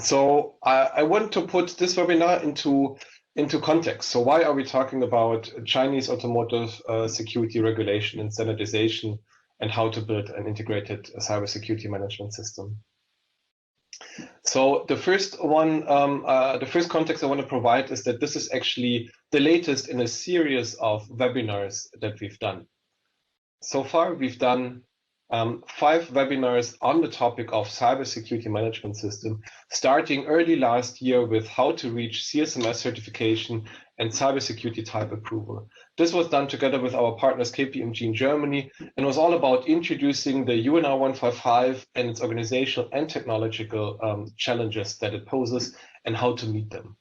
So I want to put this webinar into context. So why are we talking about Chinese automotive security regulation and standardization and how to build an integrated cybersecurity management system? So the first context I want to provide is that this is actually the latest in a series of webinars that we've done. So far, we've done 5 webinars on the topic of cybersecurity management system, starting early last year with how to reach CSMS certification and cybersecurity type approval. This was done together with our partners KPMG in Germany and was all about introducing the UNR 155 and its organizational and technological challenges that it poses and how to meet them.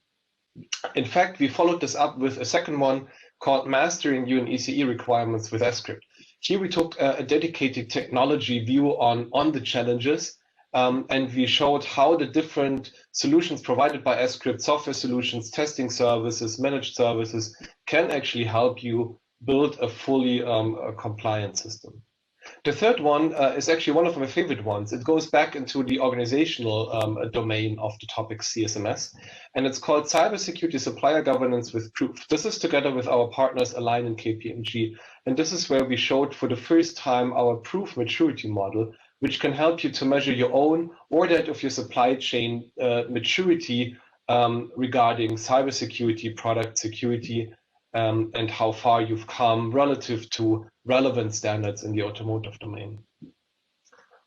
In fact, we followed this up with a second one called Mastering UN ECE Requirements with Scrypt. Here we took a dedicated technology view on the challenges, and we showed how the different solutions provided by Scrypt, software solutions, testing services, managed services, can actually help you build a fully compliant system. The third one is actually one of my favorite ones. It goes back into the organizational domain of the topic CSMS, and it's called Cybersecurity Supplier Governance with Proof. This is together with our partners Align and KPMG, and this is where we showed for the first time our proof maturity model, which can help you to measure your own or that of your supply chain maturity regarding cybersecurity, product security, and how far you've come relative to relevant standards in the automotive domain.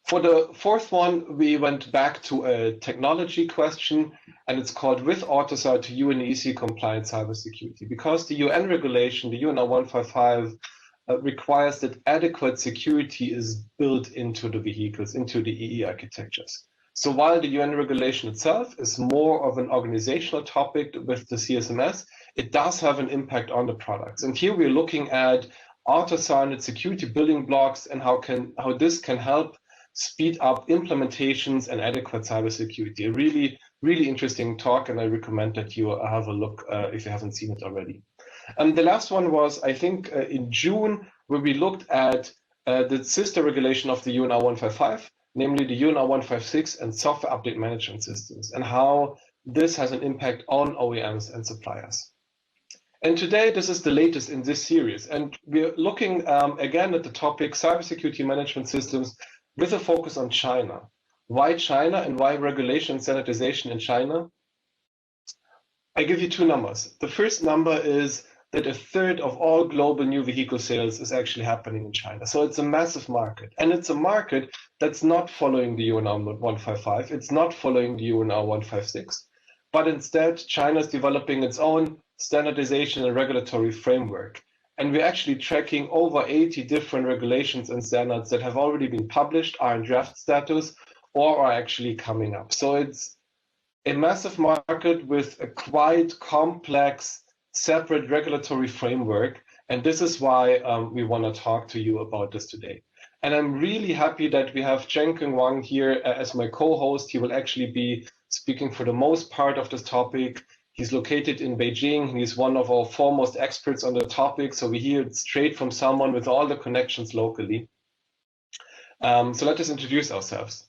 For the fourth one, we went back to a technology question, and it's called With AUTOSAR to UN ECE compliant cybersecurity, because the UN regulation, the UNR 155, requires that adequate security is built into the vehicles, into the EE architectures. So while the UN regulation itself is more of an organizational topic with the CSMS, it does have an impact on the products. And here we're looking at AUTOSAR and its security building blocks and how this can help speed up implementations and adequate cybersecurity. A really, really interesting talk, and I recommend that you have a look if you haven't seen it already. The last one was, I think, in June, where we looked at the sister regulation of the UNR 155, namely the UNR 156 and software update management systems, and how this has an impact on OEMs and suppliers. And today, this is the latest in this series, and we're looking again at the topic cybersecurity management systems with a focus on China. Why China and why regulation and standardization in China? I give you 2 numbers. The first number is that 1/3 of all global new vehicle sales is actually happening in China. So it's a massive market, and it's a market that's not following the UNR 155. It's not following the UNR 156, but instead China is developing its own standardization and regulatory framework. And we're actually tracking over 80 different regulations and standards that have already been published, are in draft status, or are actually coming up. So it's a massive market with a quite complex, separate regulatory framework. And this is why we want to talk to you about this today. And I'm really happy that we have Chenkeng Wang here as my co-host. He will actually be speaking for the most part of this topic. He's located in Beijing. He's one of our foremost experts on the topic. So we hear it straight from someone with all the connections locally. So let us introduce ourselves.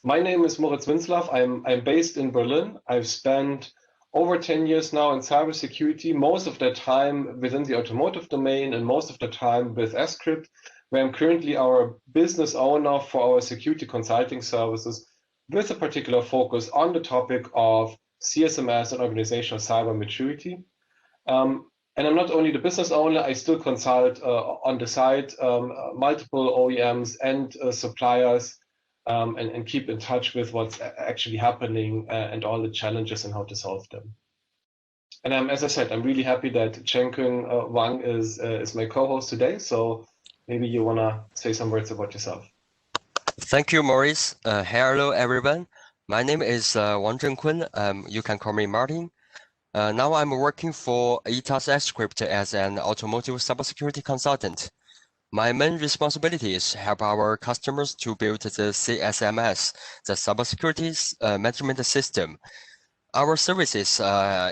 My name is Moritz Winzlaff. I'm based in Berlin. I've spent over 10 years now in cybersecurity, most of that time within the automotive domain and most of the time with Scrypt, where I'm currently our business owner for our security consulting services, with a particular focus on the topic of CSMS and organizational cyber maturity. And I'm not only the business owner, I still consult on the side multiple OEMs and suppliers and keep in touch with what's actually happening and all the challenges and how to solve them. And as I said, I'm really happy that Chenkeng Wang is my co-host today. So maybe you want to say some words about yourself. Thank you, Maurice. Hello, everyone. My name is Wang Zhenkun. You can call me Martin. Now I'm working for ETAS Scrypt as an automotive cybersecurity consultant. My main responsibility is help our customers to build the CSMS, the cybersecurity management system. Our services,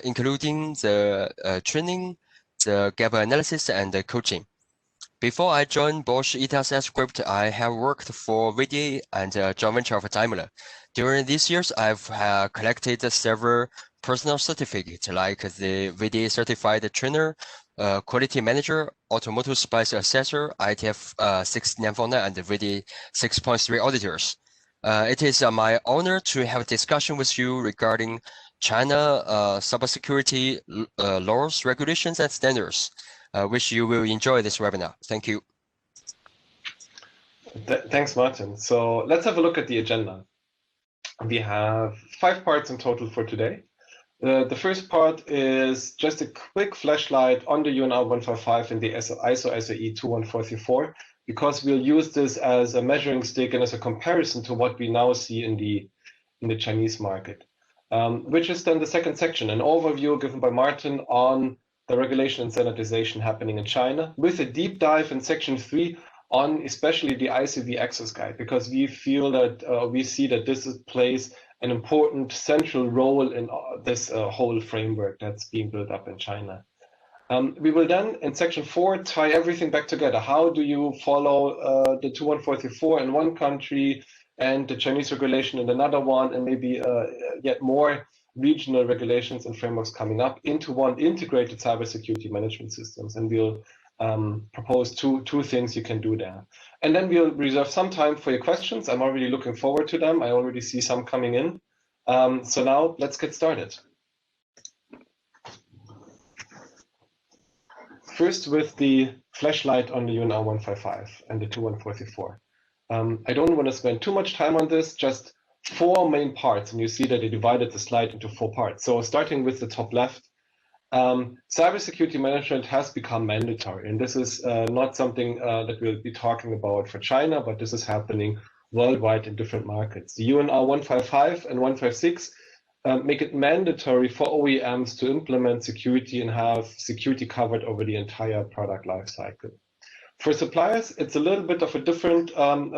including the training, the gap analysis, and the coaching. Before I joined Bosch ETAS Script, I have worked for VDA and a joint venture of Daimler. During these years, I've collected several personal certificates like the VDA Certified Trainer, Quality Manager, Automotive Spice Assessor, ITF 6949, and the VDA 6.3 Auditors. It is my honor to have a discussion with you regarding China cybersecurity laws, regulations, and standards. Wish you will enjoy this webinar. Thank you. Thanks, Martin. So let's have a look at the agenda. We have 5 parts in total for today. The first part is just a quick flashlight on the UNR 155 and the ISO SAE 21434, because we'll use this as a measuring stick and as a comparison to what we now see in the Chinese market, which is then the second section, an overview given by Martin on the regulation and standardization happening in China, with a deep dive in section 3 on especially the ICV access guide, because we feel that we see that this plays an important central role in this whole framework that's being built up in China. We will then, in section 4, tie everything back together. How do you follow the 21434 in one country and the Chinese regulation in another one, and maybe yet more regional regulations and frameworks coming up into one integrated cybersecurity management systems? And we'll propose two things you can do there. And then we'll reserve some time for your questions. I'm already looking forward to them. I already see some coming in. So now let's get started. First, with the flashlight on the UNR 155 and the 21434. I don't want to spend too much time on this, just 4 main parts, and you see that I divided the slide into 4 parts. So starting with the top left, cybersecurity management has become mandatory, and this is not something that we'll be talking about for China, but this is happening worldwide in different markets. The UNR 155 and 156 make it mandatory for OEMs to implement security and have security covered over the entire product lifecycle. For suppliers, it's a little bit of a different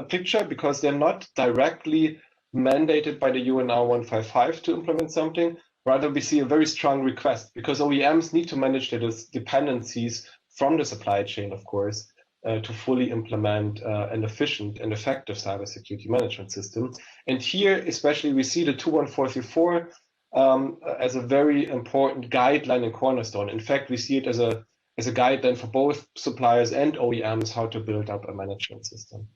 picture, because they're not directly mandated by the UNR 155 to implement something. Rather, we see a very strong request, because OEMs need to manage their dependencies from the supply chain, of course, to fully implement an efficient and effective cybersecurity management system. And here, especially, we see the 21434 as a very important guideline and cornerstone. In fact, we see it as a guideline for both suppliers and OEMs how to build up a management system.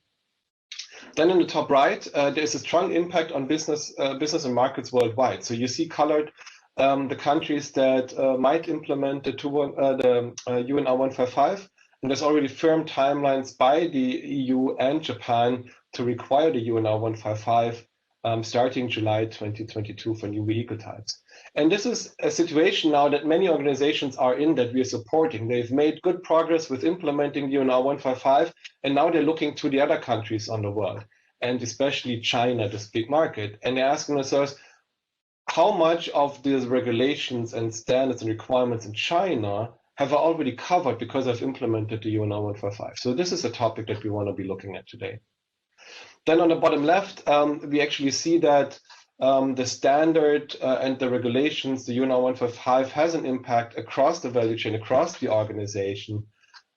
Then in the top right, there is a strong impact on business and markets worldwide. So you see colored the countries that might implement the UNR 155, and there's already firm timelines by the EU and Japan to require the UNR 155 starting July 2022 for new vehicle types. And this is a situation now that many organizations are in, that we are supporting. They've made good progress with implementing UNR 155, and now they're looking to the other countries on the world, and especially China, this big market. And they're asking themselves, how much of these regulations and standards and requirements in China have I already covered because I've implemented the UNR 155? So this is a topic that we want to be looking at today. Then on the bottom left, we actually see that the standard and the regulations, the UNR 155, has an impact across the value chain, across the organization.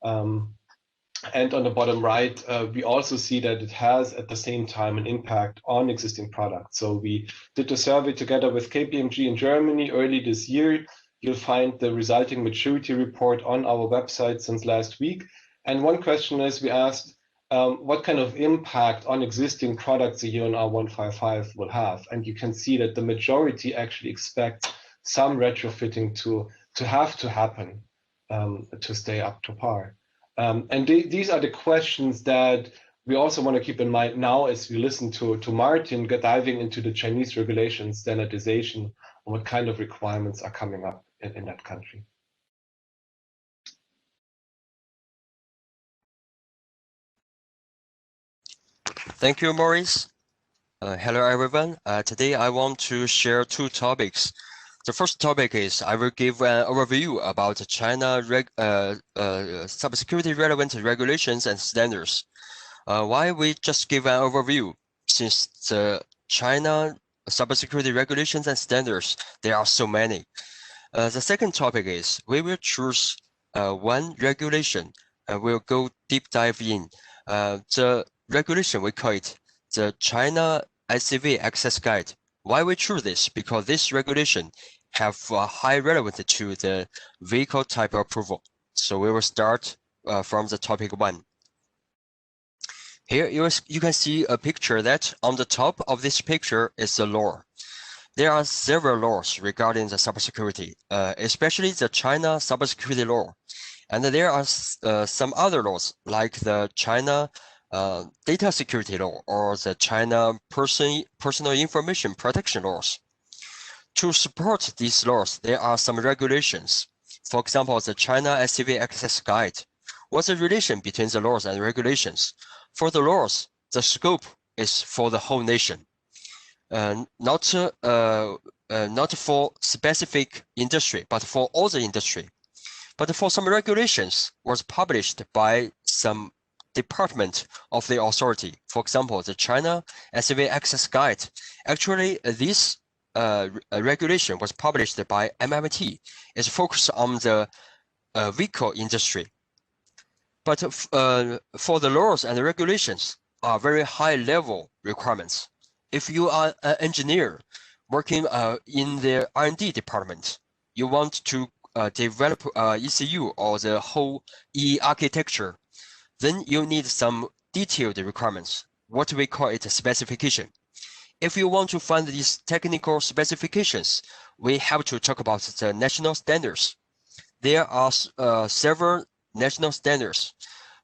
And on the bottom right, we also see that it has at the same time an impact on existing products. So we did a survey together with KPMG in Germany early this year. You'll find the resulting maturity report on our website since last week. And one question is, we asked, what kind of impact on existing products the UNR 155 will have? And you can see that the majority actually expects some retrofitting to have to happen to stay up to par. And these are the questions that we also want to keep in mind now as we listen to Martin diving into the Chinese regulation standardization and what kind of requirements are coming up in that country. Thank you, Maurice. Hello, everyone. Today, I want to share 2 topics. The first topic is I will give an overview about China cybersecurity relevant regulations and standards. Why we just give an overview? Since the China cybersecurity regulations and standards, there are so many. The second topic is we will choose one regulation we'll go deep dive in. The regulation, we call it the China SCV Access Guide. Why we choose this? Because this regulation have high relevance to the vehicle type approval. So we will start from the topic 1. Here you can see a picture that on the top of this picture is the law. There are several laws regarding the cybersecurity, especially the China cybersecurity law. And there are some other laws like the China data security law or the China personal information protection laws. To support these laws, there are some regulations. For example, the China SCV Access Guide. What's the relation between the laws and regulations? For the laws, the scope is for the whole nation, not for specific industry, but for all the industry. But for some regulations was published by some department of the authority. For example, the China SCV Access Guide. Actually, this regulation was published by MIT. It's focused on the vehicle industry. But for the laws and the regulations are very high-level requirements. If you are an engineer working in the R&D department, you want to develop ECU or the whole E architecture, then you need some detailed requirements, what we call it a specification. If you want to find these technical specifications, we have to talk about the national standards. There are several national standards,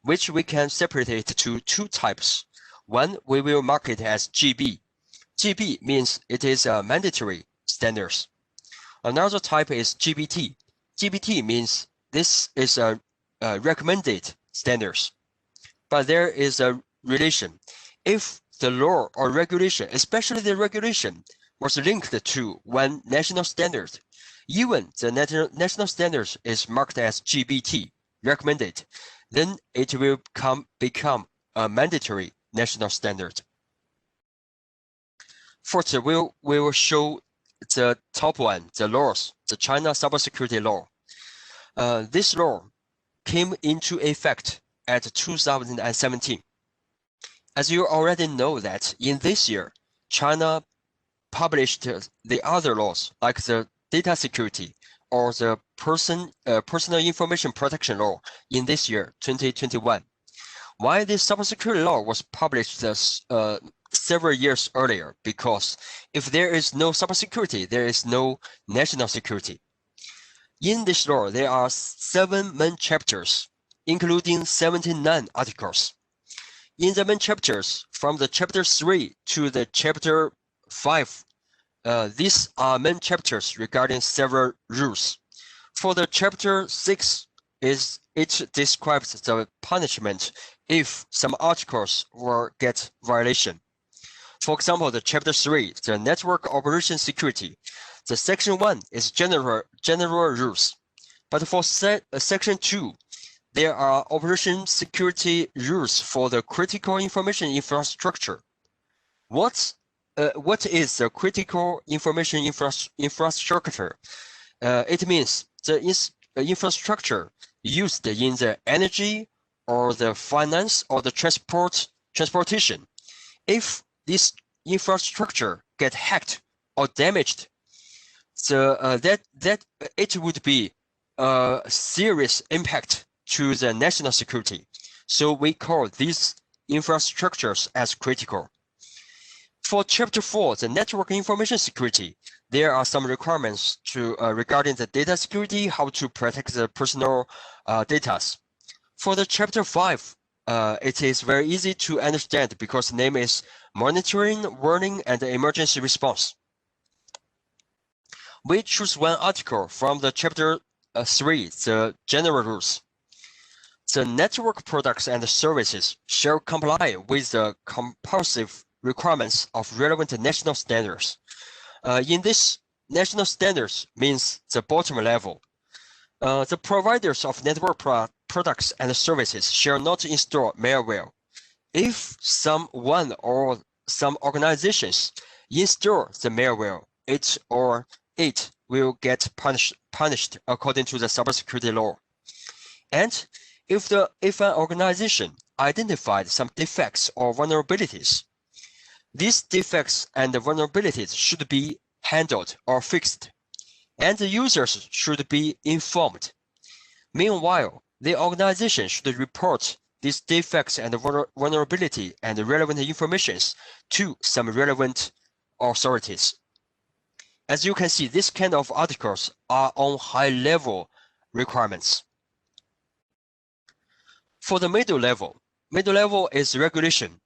which we can separate it to 2 types. One, we will mark it as GB. GB means it is a mandatory standards. Another type is GBT. GBT means this is a recommended standards. But there is a relation. If the law or regulation, especially the regulation, was linked to one national standard, even the national standards is marked as GBT, recommended, then it will become a mandatory national standard. First, we will show the top one, the laws, the China cybersecurity law. This law came into effect at 2017. As you already know that in this year, China published the other laws like the data security or the personal information protection law in this year, 2021. Why this cybersecurity law was published several years earlier? Because if there is no cybersecurity, there is no national security. In this law, there are 7 main chapters, including 79 articles. In the main chapters, from the chapter 3 to the chapter 5, these are main chapters regarding several rules. For the chapter 6, it describes the punishment if some articles will get violation. For example, the chapter 3, the network operation security, the section 1 is general rules. But for section 2, there are operation security rules for the critical information infrastructure. What is the critical information infrastructure? It means the infrastructure used in the energy or the finance or the transportation. If this infrastructure get hacked or damaged, that it would be a serious impact to the national security. So we call these infrastructures as critical. For chapter 4, the network information security, there are some requirements regarding the data security, how to protect the personal data. For the chapter 5, it is very easy to understand because the name is monitoring, warning, and emergency response. We choose one article from the chapter 3, the general rules. The network products and services shall comply with the compulsive requirements of relevant national standards. In this, national standards means the bottom level. The providers of network products and services shall not install malware. If someone or some organizations install the malware, it will get punished according to the cybersecurity law. And If an organization identified some defects or vulnerabilities, these defects and vulnerabilities should be handled or fixed, and the users should be informed. Meanwhile, the organization should report these defects and vulnerability and relevant information to some relevant authorities. As you can see, this kind of articles are on high-level requirements. For the middle level is regulation.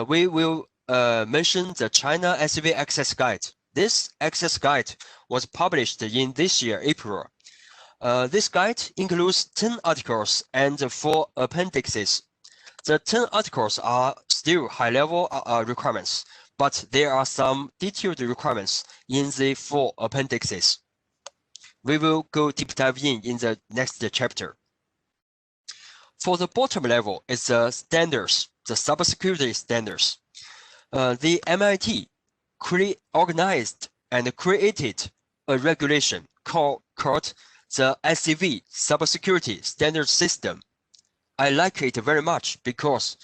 We will mention the China SCV Access Guide. This access guide was published in this year, April. This guide includes 10 articles and 4 appendixes. The 10 articles are still high-level requirements, but there are some detailed requirements in the 4 appendixes. We will go deep dive in the next chapter. For the bottom level is the standards, the cybersecurity standards. The MIT organized and created a regulation called the SCV Cybersecurity Standard System. I like it very much because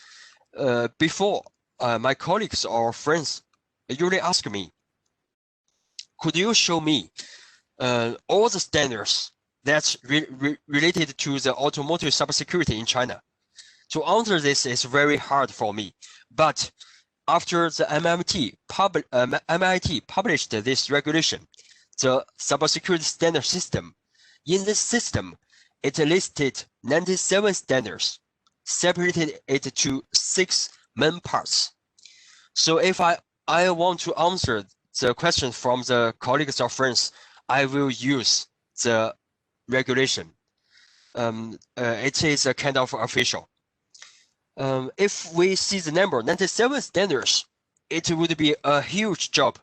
before my colleagues or friends usually ask me, could you show me all the standards that's related to the automotive cybersecurity in China? To answer this is very hard for me, but after the MIT published this regulation, the cybersecurity standard system, in this system, it listed 97 standards, separated it to 6 main parts. So if I want to answer the question from the colleagues or friends, I will use the regulation. It is a kind of official. If we see the number 97 standards, it would be a huge job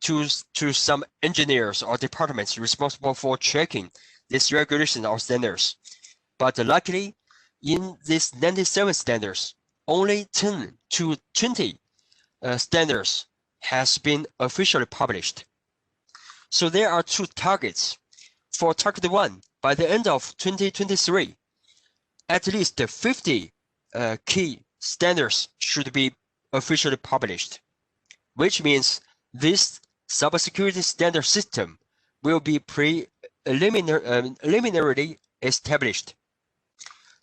to some engineers or departments responsible for checking this regulation or standards. But luckily, in these 97 standards, only 10 to 20 standards has been officially published. So there are 2 targets. For target 1, by the end of 2023, at least 50 key standards should be officially published, which means this cybersecurity standard system will be preliminarily established.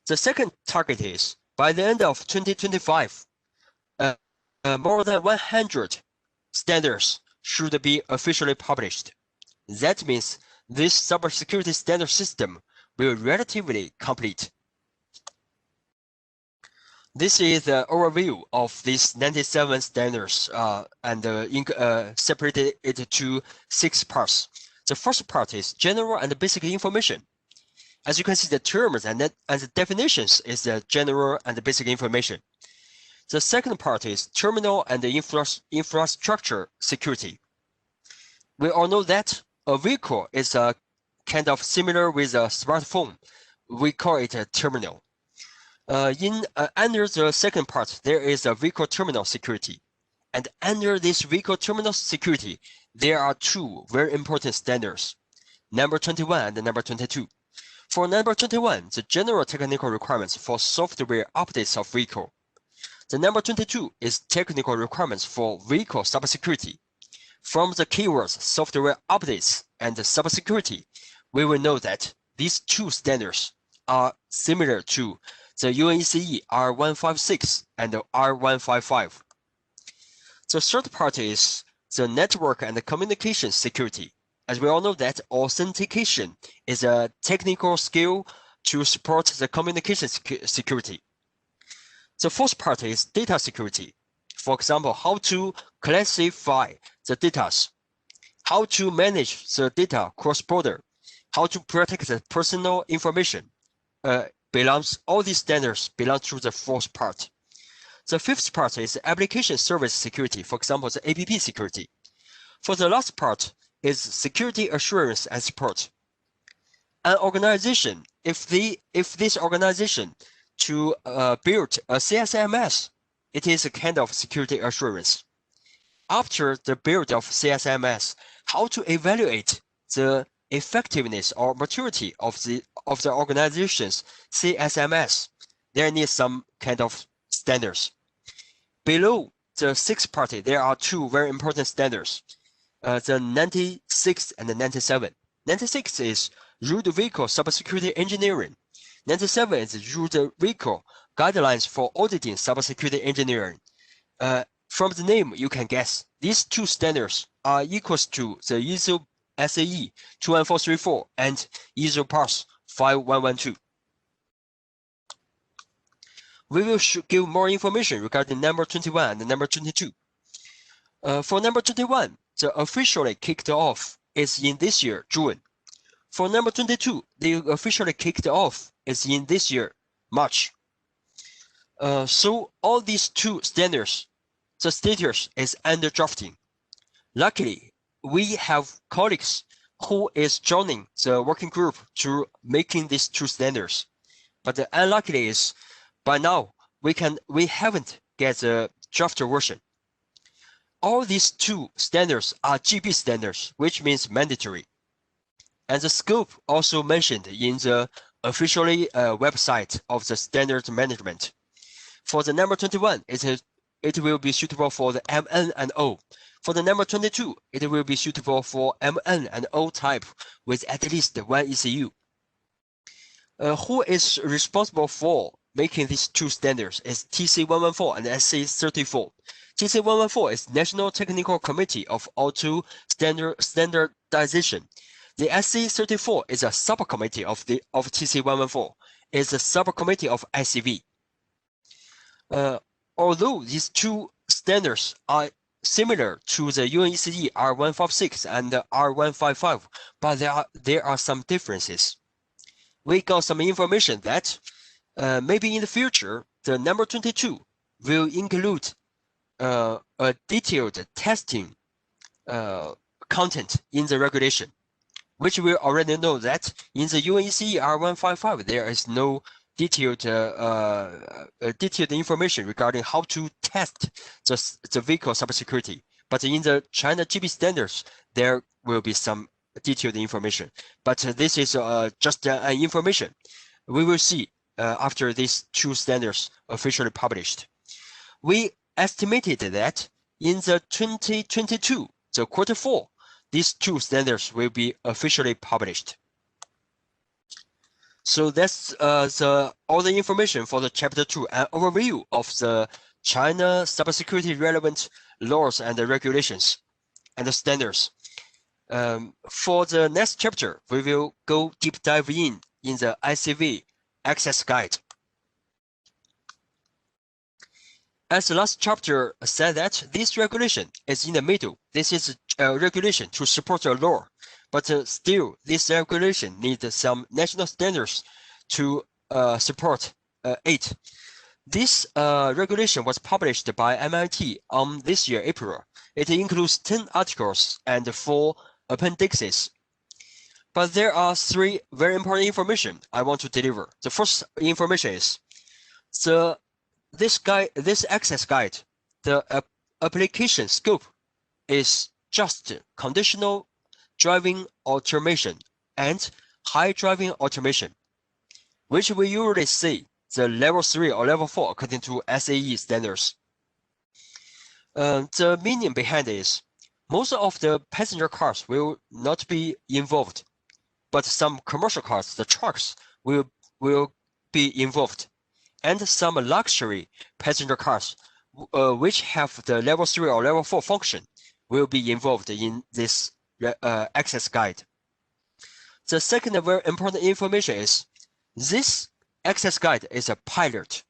The second target is, by the end of 2025, more than 100 standards should be officially published. That means this cybersecurity standard system will relatively complete. This is the overview of these 97 standards and separated it to 6 parts. The first part is general and basic information. As you can see, the terms and the definitions is the general and basic information. The second part is terminal and infrastructure security. We all know that a vehicle is a kind of similar with a smartphone. We call it a terminal. Under the second part, there is a vehicle terminal security. And under this vehicle terminal security, there are 2 very important standards, number 21 and number 22. For number 21, the general technical requirements for software updates of vehicle. The number 22 is technical requirements for vehicle cybersecurity. From the keywords software updates and cybersecurity, we will know that these 2 standards are similar to the UNECE R156 and the R155. The third part is the network and the communication security. As we all know that authentication is a technical skill to support the communication security. The fourth part is data security. For example, how to classify the data, how to manage the data cross-border, how to protect the personal information. All these standards belong to the fourth part. The fifth part is application service security, for example, the APP security. For the last part is security assurance and support. An organization, if this organization to build a CSMS, it is a kind of security assurance. After the build of CSMS, how to evaluate the effectiveness or maturity of the organization's CSMS, there needs some kind of standards. Below the sixth party, there are two very important standards, the 96 and the 97. 96 is road vehicle cybersecurity engineering. 97 is road vehicle guidelines for auditing cybersecurity engineering. From the name, you can guess these two standards are equals to the ISO SAE 21434 and ISO PAS 5112. We will give more information regarding number 21 and number 22. For number 21, the officially kicked off is in this year, June. For number 22, the officially kicked off is in this year, March. So all these two standards, the status is under drafting. Luckily, we have colleagues who is joining the working group to making these two standards. But the unluckily is, by now, we haven't get the draft version. All these two standards are GB standards, which means mandatory. And the scope also mentioned in the officially website of the standard management. For the number 21, it will be suitable for the MN and O. For the number 22, it will be suitable for MN and O type with at least one ECU. Who is responsible for making these two standards is TC114 and SC34. TC114 is National Technical Committee of Auto Standardization. The SC34 is a subcommittee of TC114. It's a subcommittee of ICV. Although these two standards are similar to the UNECE R156 and R155, but there are some differences. We got some information that maybe in the future, the number 22 will include a detailed testing content in the regulation, which we already know that in the UNECE R155 there is no detailed information regarding how to test the vehicle cybersecurity. But in the China GB standards, there will be some detailed information. But this is just an information. We will see after these two standards officially published. We estimated that in the 2022, the quarter 4, these two standards will be officially published. So that's all the information for the chapter 2, an overview of the China cybersecurity relevant laws and regulations and the standards. For the next chapter, we will go deep dive in the ICV access guide. As the last chapter said that this regulation is in the middle. This is a regulation to support a law, but still this regulation needs some national standards to support it. This regulation was published by MIT on this year, April. It includes 10 articles and 4 appendixes. But there are 3 very important information I want to deliver. The first information is this access guide, the application scope is just conditional driving automation and high driving automation, which we usually see the level 3 or level 4 according to SAE standards. The meaning behind it is most of the passenger cars will not be involved, but some commercial cars, the trucks, will be involved, and some luxury passenger cars, which have the level 3 or level 4 function, will be involved in this access guide. The second very important information is this access guide is a pilot.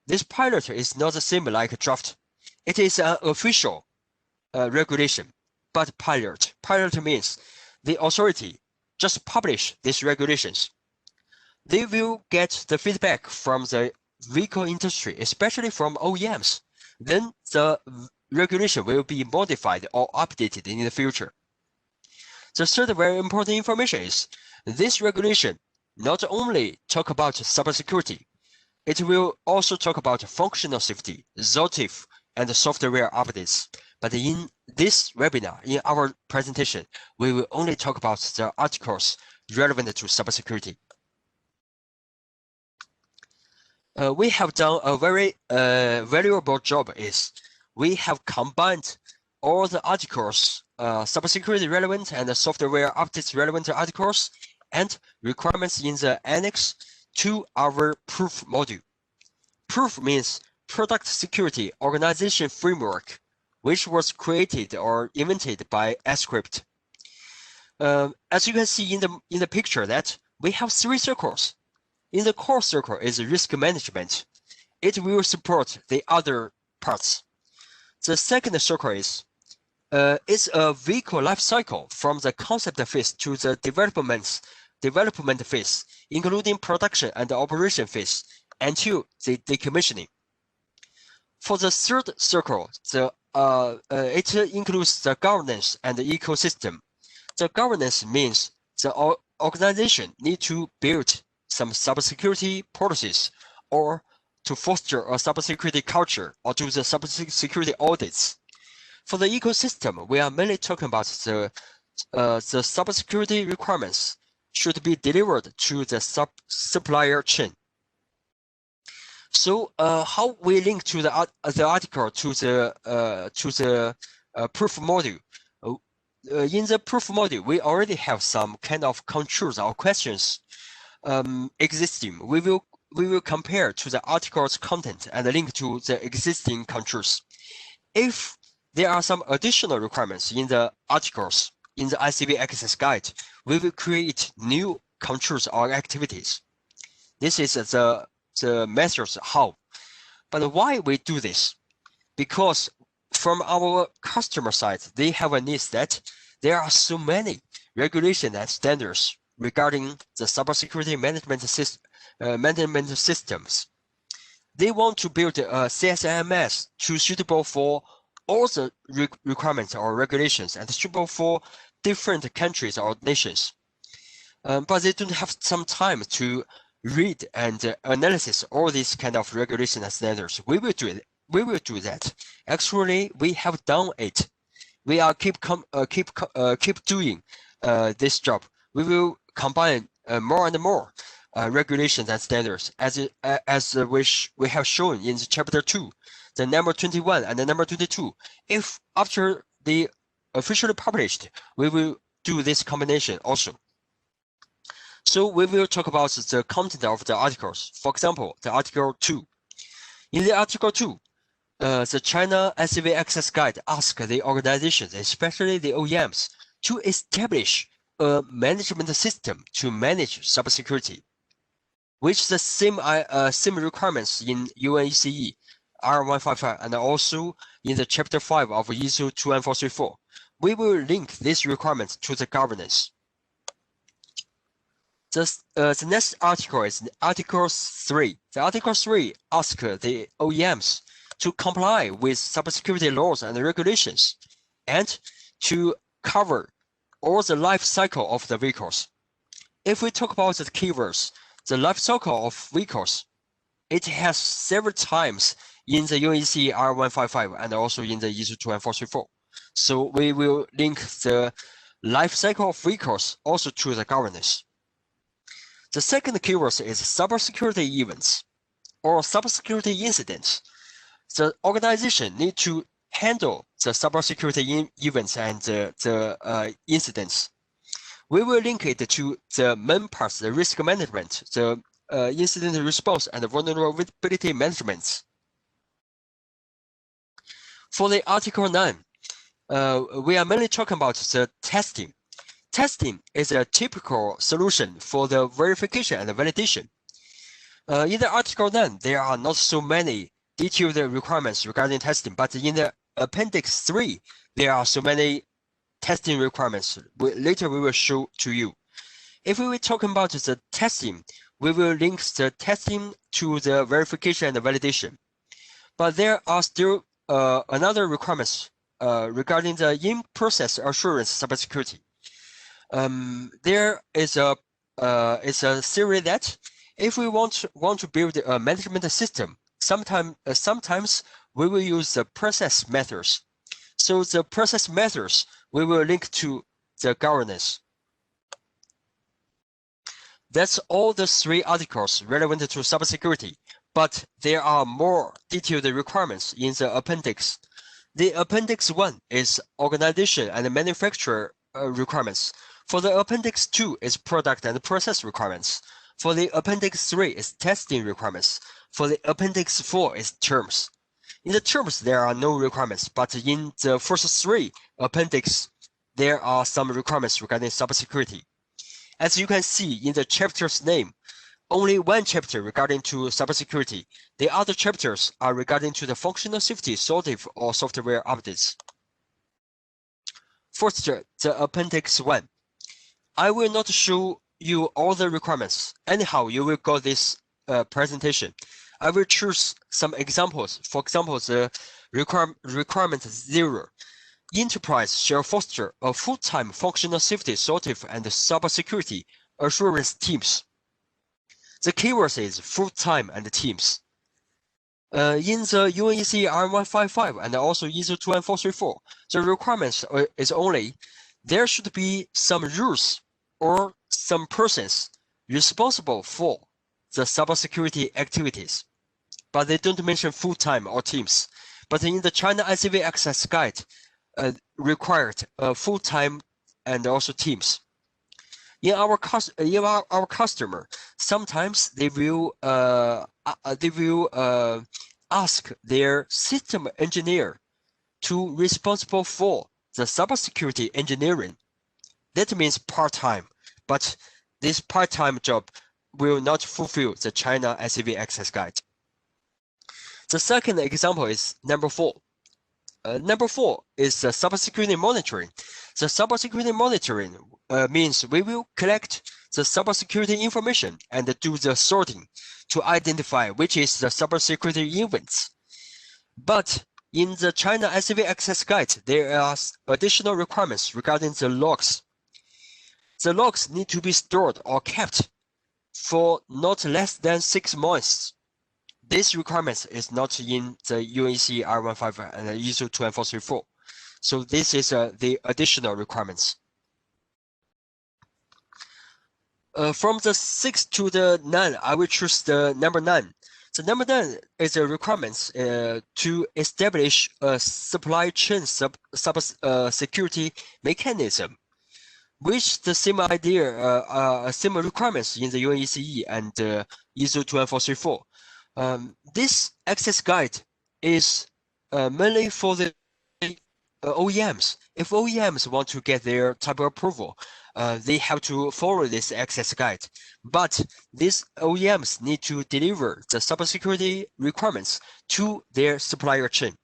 This pilot is not the same like a draft. It is an official regulation, but pilot. Pilot means the authority just publish these regulations. They will get the feedback from the vehicle industry, especially from OEMs. Then the regulation will be modified or updated in the future. The third very important information is this regulation not only talk about cybersecurity, it will also talk about functional safety, ZOTIF, and software updates. But in this webinar, in our presentation, we will only talk about the articles relevant to cybersecurity. We have done a very valuable job. We have combined all the articles, cybersecurity relevant and the software updates relevant articles and requirements in the annex to our proof module. Proof means Product Security Organization Framework, which was created or invented by Ascrypt. As you can see in the picture, that we have 3 circles. In the core circle is risk management. It will support the other parts. The second circle is it's a vehicle life cycle from the concept phase to the development phase, including production and operation phase until the decommissioning. For the third circle, it includes the governance and the ecosystem. The governance means the organization needs to build some cybersecurity policies or to foster a cybersecurity culture or do the cybersecurity audits. For the ecosystem, we are mainly talking about the cybersecurity requirements should be delivered to the supplier chain. So how we link to the article to the proof module? In the proof module, we already have some kind of controls or questions existing. We will compare to the article's content and link to the existing controls. If there are some additional requirements in the articles in the ICV access guide, we will create new controls or activities. This is the methods how. But why we do this? Because from our customer side, they have a need that there are so many regulations and standards regarding the cybersecurity management systems. They want to build a CSMS to suitable for all the requirements or regulations and suitable for different countries or nations. But they don't have some time to read and analyze all these kind of regulations and standards. We will do it. We will do that. Actually, we have done it. We are keep doing this job. We will combine more and more regulations and standards as which we have shown in chapter 2, the number 21 and the number 22. If after the officially published, we will do this combination also. So we will talk about the content of the articles. For example, the article 2. In the article 2, the China ICV Access Guide asks the organizations, especially the OEMs, to establish a management system to manage cybersecurity, which the same requirements in UNECE R155 and also in the chapter 5 of ISO 21434. We will link these requirements to the governance. The next article is Article 3. The Article 3 asks the OEMs to comply with cybersecurity laws and regulations and to cover all the life cycle of the vehicles. If we talk about the keywords, the life cycle of vehicles, it has several times in the UNECE R155 and also in the ISO 21434. So we will link the life cycle of vehicles also to the governance. The second keyword is cybersecurity events or cybersecurity incidents. The organization needs to handle the cybersecurity events and the incidents. We will link it to the main parts, the risk management, the incident response, and the vulnerability management. For the Article 9, we are mainly talking about the testing. Testing is a typical solution for the verification and validation. In the Article 9, there are not so many detailed requirements regarding testing, but in the Appendix 3, there are so many testing requirements. Later, we will show to you. If we were talking about the testing, we will link the testing to the verification and the validation. But there are still another requirements regarding the in-process assurance cybersecurity. There is a theory that if we want to build a management system, sometimes we will use the process methods. So the process methods, we will link to the governance. That's all the 3 articles relevant to cybersecurity, but there are more detailed requirements in the appendix. The appendix 1 is organization and manufacturer requirements. For the appendix 2 is product and process requirements. For the appendix 3 is testing requirements. For the appendix 4 is terms. In the terms, there are no requirements, but in the first 3 appendix, there are some requirements regarding cybersecurity. As you can see in the chapter's name, only 1 chapter regarding to cybersecurity. The other chapters are regarding to the functional safety, SOTIF, or software updates. First, the appendix 1. I will not show you all the requirements. Anyhow, you will got this presentation. I will choose some examples. For example, the requirement 0. Enterprise shall foster a full-time functional safety, SOTIF, and cybersecurity assurance teams. The keywords is full-time and teams. In the UNEC R155 and also ISO 21434, the requirements is only there should be some rules or some persons responsible for the cybersecurity activities, but they don't mention full-time or teams. But in the China ICV Access Guide, required full-time and also teams. In our customer, sometimes they will ask their system engineer to responsible for the cybersecurity engineering. That means part-time, but this part-time job will not fulfill the China ICV Access Guide. The second example is number 4. Number 4 is the cybersecurity monitoring. The cybersecurity monitoring means we will collect the cybersecurity information and do the sorting to identify which is the cybersecurity events. But in the China ICV Access Guide, there are additional requirements regarding the logs. The logs need to be stored or kept for not less than 6 months. This requirement is not in the UNEC R155 and ISO 21434. So this is the additional requirements. From the 6 to the 9, I will choose the number 9. The number 9 is a requirements to establish a supply chain security mechanism, which the same idea, same requirements in the UNECE and ISO 21434. This access guide is mainly for the OEMs. If OEMs want to get their type of approval, they have to follow this access guide. But these OEMs need to deliver the cybersecurity requirements to their supplier chain.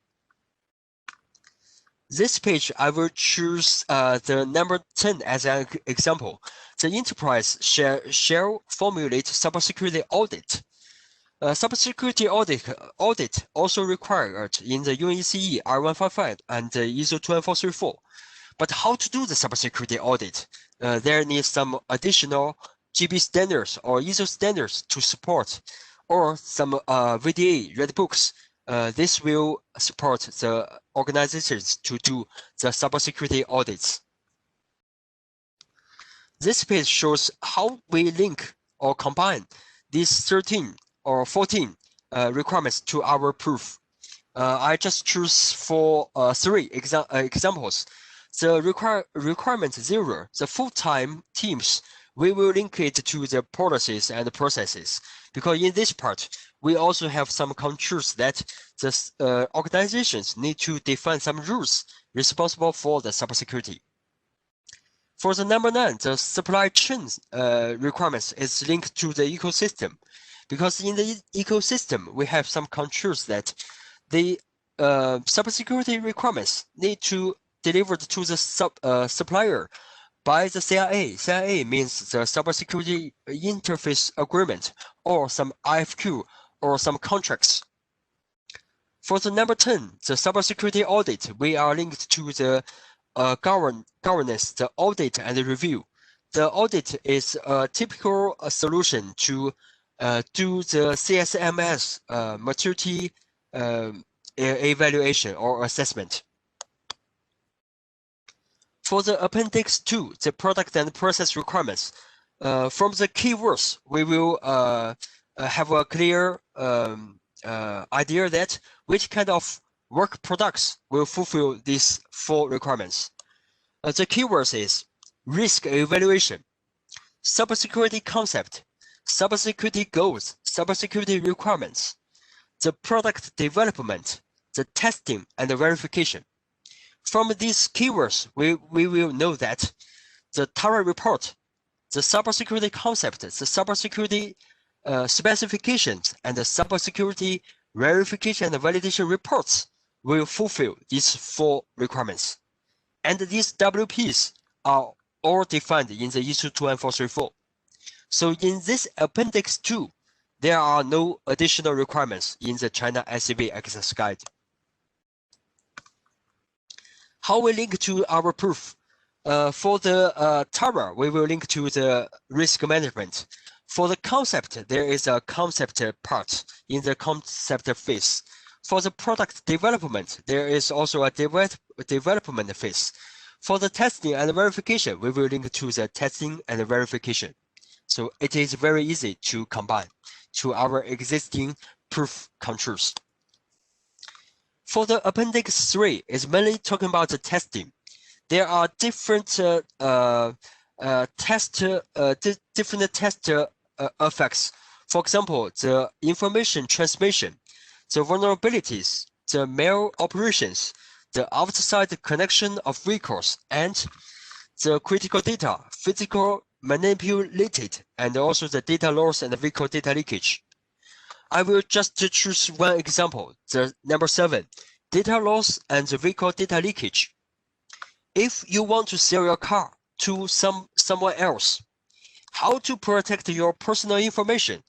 This page, I will choose the number 10 as an example. The enterprise shall formulate cybersecurity audit. Cybersecurity audit also required in the UNECE R155 and ISO 21434. But how to do the cybersecurity audit? There needs some additional GB standards or ISO standards to support, or some VDA red books. This will support the organizations to do the cybersecurity audits. This page shows how we link or combine these 13 or 14 requirements to our proof. I just choose for 3 examples. The requirement 0, the full-time teams, we will link it to the policies and processes, because in this part, we also have some controls that the organizations need to define some rules responsible for the cybersecurity. For the number 9, the supply chain requirements is linked to the ecosystem, because in the ecosystem, we have some controls that the cybersecurity requirements need to delivered to the supplier by the CIA. CIA means the cybersecurity interface agreement or some IFQ or some contracts. For the number 10, the cybersecurity audit, we are linked to the governance, the audit and the review. The audit is a typical solution to do the CSMS maturity evaluation or assessment. For the Appendix 2, the product and process requirements, from the keywords, we will have a clear idea that which kind of work products will fulfill these 4 requirements. The keywords is risk evaluation, cybersecurity concept, cybersecurity goals, cybersecurity requirements, the product development, the testing, and the verification. From these keywords, we will know that the TARA report, the cybersecurity concept, the cybersecurity specifications, and the cybersecurity verification and validation reports will fulfill these 4 requirements. And these WPs are all defined in the ISO 21434. So in this Appendix 2, there are no additional requirements in the China SAV Access Guide. How we link to our proof? For the TARA, we will link to the risk management. For the concept, there is a concept part in the concept phase. For the product development, there is also a development phase. For the testing and verification, we will link to the testing and verification. So it is very easy to combine to our existing proof controls. For the Appendix 3, is mainly talking about the testing. There are different test effects. For example, the information transmission, the vulnerabilities, the maloperations, the outside connection of vehicles, and the critical data, physical manipulated, and also the data loss and the vehicle data leakage. I will just choose one example, the number 7, data loss and the vehicle data leakage. If you want to sell your car to someone else, how to protect your personal information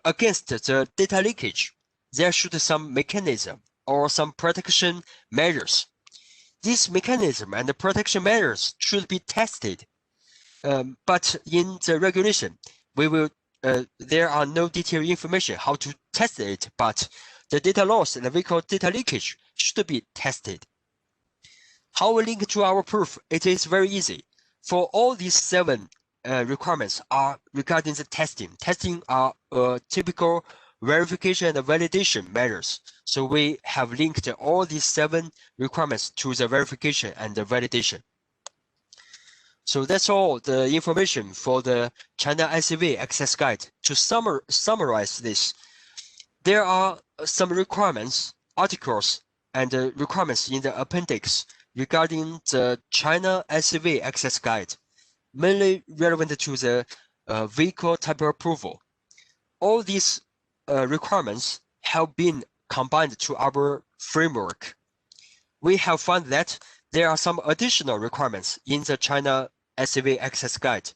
against the data leakage? There should be some mechanism or some protection measures. These mechanism and the protection measures should be tested. But in the regulation, there are no detailed information how to test it, but the data loss and the vehicle data leakage should be tested. How we link to our proof? It is very easy. For all these 7 requirements are regarding the testing. Testing are typical verification and validation measures. So we have linked all these 7 requirements to the verification and the validation. So that's all the information for the China SAV Access Guide. To summarize this, there are some requirements, articles, and requirements in the appendix regarding the China SAV Access Guide, mainly relevant to the vehicle type approval. All these requirements have been combined to our framework. We have found that there are some additional requirements in the China SAV Access Guide.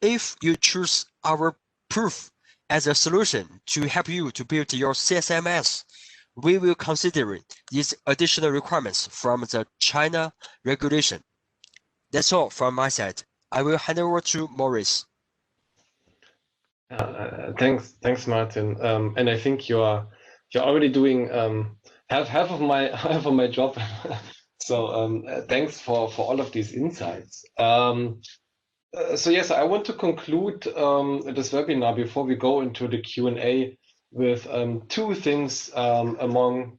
If you choose our proof as a solution to help you to build your CSMS, we will consider these additional requirements from the China regulation. That's all from my side. I will hand over to Maurice. Thanks, Martin. And I think you're already doing half of my job. So thanks for all of these insights. So yes, I want to conclude this webinar before we go into the Q&A with 2 things among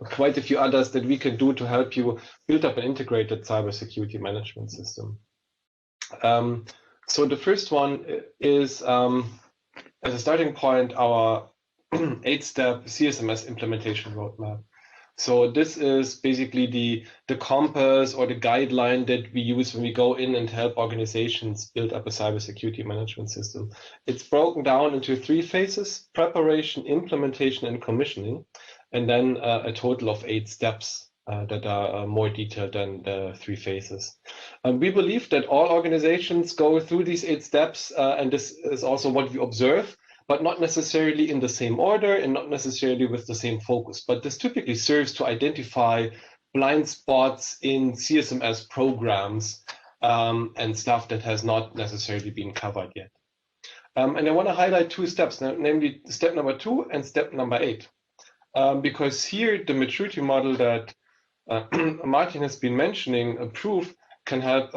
quite a few others that we can do to help you build up an integrated cybersecurity management system. So the first one is, as a starting point, our 8-step CSMS implementation roadmap. So this is basically the compass or the guideline that we use when we go in and help organizations build up a cybersecurity management system. It's broken down into 3 phases: preparation, implementation, and commissioning, and then a total of 8 steps that are more detailed than the 3 phases. We believe that all organizations go through these 8 steps, and this is also what we observe, but not necessarily in the same order and not necessarily with the same focus. But this typically serves to identify blind spots in CSMS programs and stuff that has not necessarily been covered yet. And I want to highlight 2 steps, namely step number 2 and step number 8. Because here the maturity model that Martin has been mentioning, proof, can help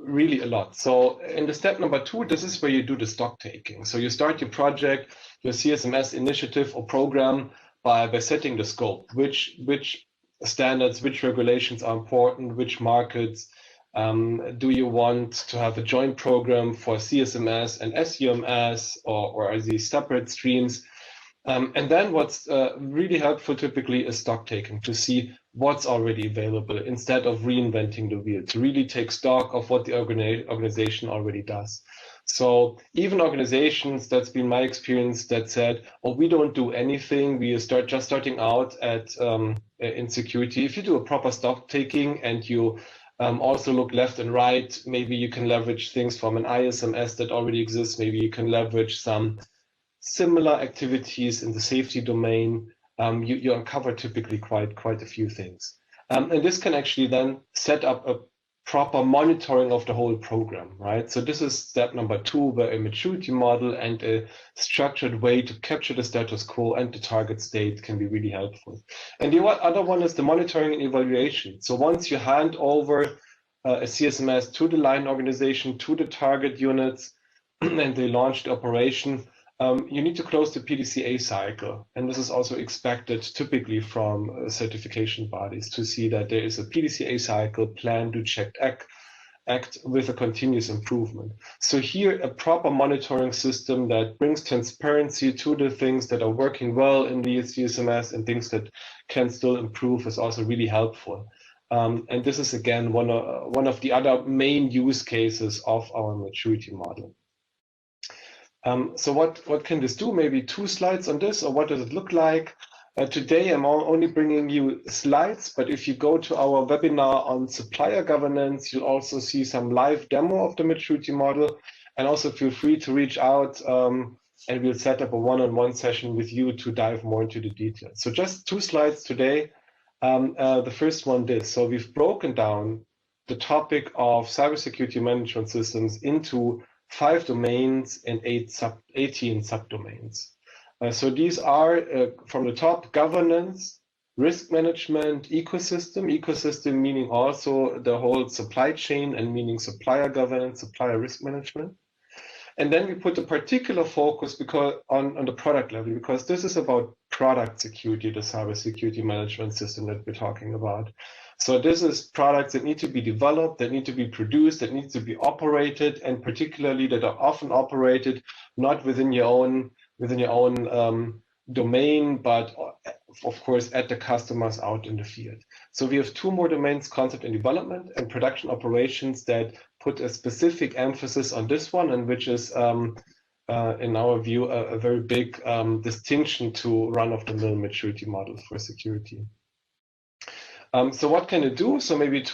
really a lot. So in the step number 2, this is where you do the stock taking. So you start your project, your CSMS initiative or program by setting the scope, which standards, which regulations are important, which markets do you want to have a joint program for CSMS and SUMS, or are these separate streams? And then what's really helpful typically is stock taking, to see what's already available instead of reinventing the wheel, to really take stock of what the organization already does. So even organizations, that's been my experience, that said, oh, we don't do anything, we just starting out at in security. If you do a proper stock taking and you also look left and right, maybe you can leverage things from an ISMS that already exists, maybe you can leverage some similar activities in the safety domain, you uncover typically quite a few things. And this can actually then set up a proper monitoring of the whole program, right? So this is step number 2, where a maturity model and a structured way to capture the status quo and the target state can be really helpful. And the other one is the monitoring and evaluation. So once you hand over a CSMS to the line organization, to the target units, and they launch the operation, you need to close the PDCA cycle. And this is also expected typically from certification bodies, to see that there is a PDCA cycle, plan, do, check, act with a continuous improvement. So here, a proper monitoring system that brings transparency to the things that are working well in the CSMS and things that can still improve is also really helpful. And this is, again, one of the other main use cases of our maturity model. So what can this do? Maybe 2 slides on this, or what does it look like? Today, I'm only bringing you slides, but if you go to our webinar on supplier governance, you'll also see some live demo of the maturity model. And also feel free to reach out, and we'll set up a one-on-one session with you to dive more into the details. So just 2 slides today. The first one did. So we've broken down the topic of cybersecurity management systems into 5 domains and 18 subdomains. So these are, from the top, governance, risk management, ecosystem meaning also the whole supply chain, and meaning supplier governance, supplier risk management. And then we put a particular focus on the product level, because this is about product security, the cybersecurity management system that we're talking about. So this is products that need to be developed, that need to be produced, that need to be operated, and particularly that are often operated not within your own domain, but of course at the customers out in the field. So we have 2 more domains, concept and development and production operations, that put a specific emphasis on this one, and which is in our view a very big distinction to run-of-the-mill maturity models for security. So what can it do? So maybe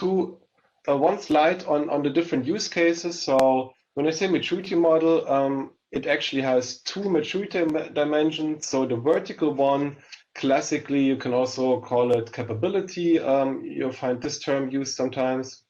one slide on the different use cases. So when I say maturity model, it actually has 2 maturity dimensions. So the vertical one, classically, you can also call it capability. You'll find this term used sometimes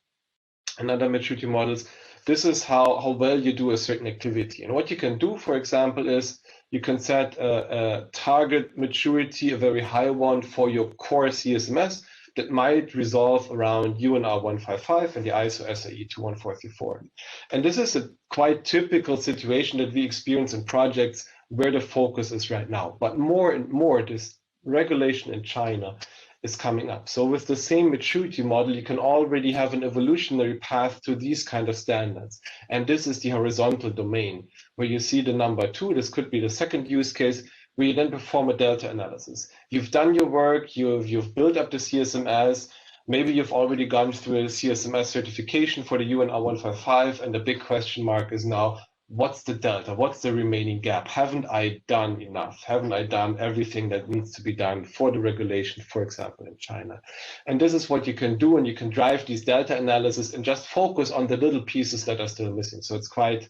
in other maturity models. This is how well you do a certain activity. And what you can do, for example, is you can set a target maturity, a very high one, for your core CSMS that might resolve around UNR 155 and the ISO SAE 21434. And this is a quite typical situation that we experience in projects where the focus is right now. But more and more, this regulation in China is coming up. So with the same maturity model, you can already have an evolutionary path to these kind of standards. And this is the horizontal domain, where you see the number 2. This could be the second use case, where you then perform a delta analysis. You've done your work, you've built up the CSMS, maybe you've already gone through a CSMS certification for the UNR 155, and the big question mark is now, what's the delta? What's the remaining gap? Haven't I done enough? Haven't I done everything that needs to be done for the regulation, for example, in China? And this is what you can do, and you can drive these delta analysis and just focus on the little pieces that are still missing. So it's quite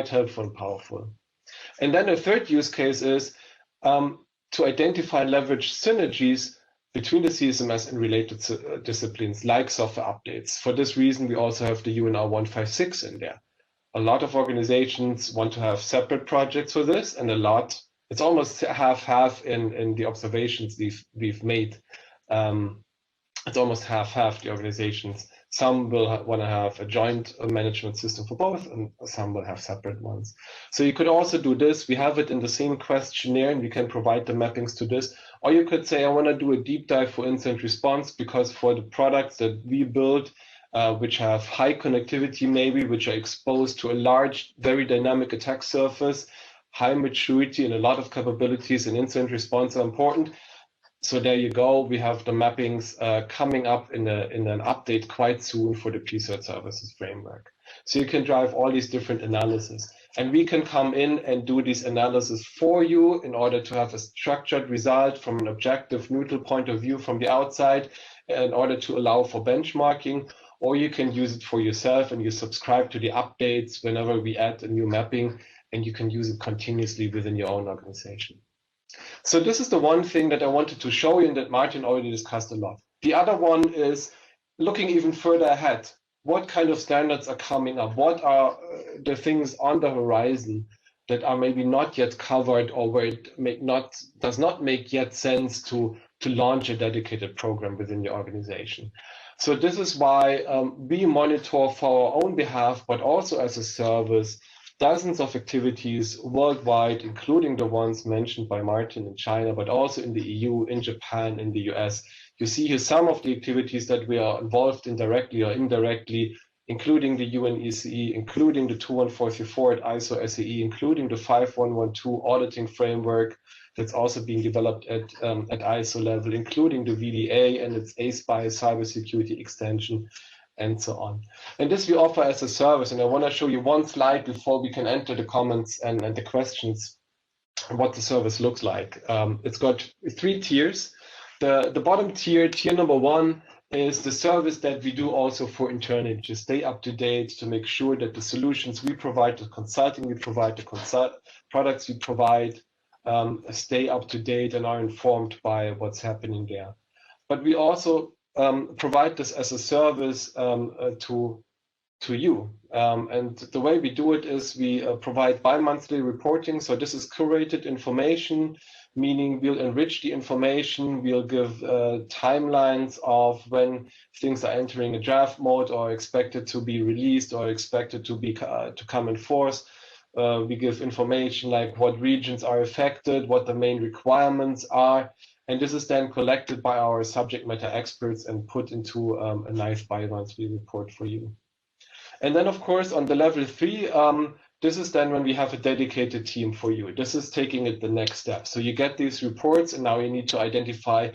helpful and powerful. And then the third use case is to identify and leverage synergies between the CSMS and related disciplines like software updates. For this reason, we also have the UNR 156 in there. A lot of organizations want to have separate projects for this, and it's almost half-half in the observations we've made. It's almost half-half the organizations Some will want to have a joint management system for both, and some will have separate ones. So you could also do this. We have it in the same questionnaire, and we can provide the mappings to this. Or you could say, I want to do a deep dive for incident response, because for the products that we build, which have high connectivity maybe, which are exposed to a large, very dynamic attack surface, high maturity, and a lot of capabilities in incident response are important. So there you go. We have the mappings coming up in an update quite soon for the PCERT services framework. So you can drive all these different analyses, and we can come in and do these analysis for you in order to have a structured result from an objective, neutral point of view from the outside, in order to allow for benchmarking. Or you can use it for yourself and you subscribe to the updates whenever we add a new mapping, and you can use it continuously within your own organization. So this is the one thing that I wanted to show you and that Martin already discussed a lot. The other one is looking even further ahead. What kind of standards are coming up? What are the things on the horizon that are maybe not yet covered, or where it does not make yet sense to launch a dedicated program within your organization? So this is why we monitor for our own behalf, but also as a service, dozens of activities worldwide, including the ones mentioned by Martin in China, but also in the EU, in Japan, in the US. You see here some of the activities that we are involved in directly or indirectly, including the UNECE, including the 21434 at ISO SAE, including the 5112 auditing framework that's also being developed at ISO level, including the VDA and its ASPICE cybersecurity extension, and so on. And this we offer as a service. And I want to show you one slide before we can enter the comments and the questions, what the service looks like. It's got 3 tiers. The bottom tier, tier number 1, is the service that we do also for internally, to stay up to date, to make sure that the solutions we provide, the consulting we provide, the products we provide, stay up to date and are informed by what's happening there. But we also provide this as a service to you. And the way we do it is we provide bi-monthly reporting. So this is curated information, meaning we'll enrich the information, we'll give timelines of when things are entering a draft mode or expected to be released or expected to come in force. We give information like what regions are affected, what the main requirements are. And this is then collected by our subject matter experts and put into a nice bi-monthly report for you. And then, of course, on the level 3, this is then when we have a dedicated team for you. This is taking it the next step. So you get these reports, and now you need to identify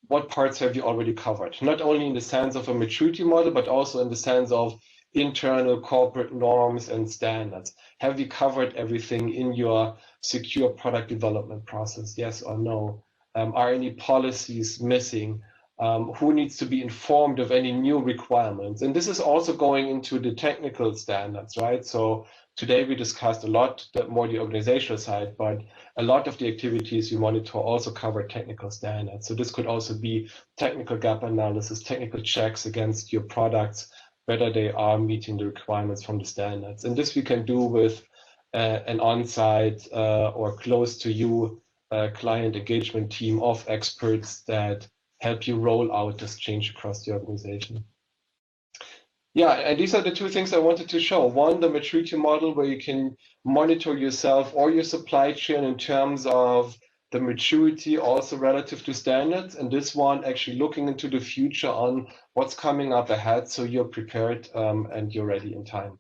what parts have you already covered, not only in the sense of a maturity model, but also in the sense of internal corporate norms and standards. Have you covered everything in your secure product development process? Yes or no? Are any policies missing? Who needs to be informed of any new requirements? And this is also going into the technical standards, right? So today we discussed a lot more the organizational side, but a lot of the activities we monitor also cover technical standards. So this could also be technical gap analysis, technical checks against your products, whether they are meeting the requirements from the standards. And this we can do with an on-site or close to you client engagement team of experts that help you roll out this change across the organization. Yeah, and these are the 2 things I wanted to show. One, the maturity model, where you can monitor yourself or your supply chain in terms of the maturity also relative to standards. And this one actually looking into the future on what's coming up ahead, so you're prepared and you're ready in time.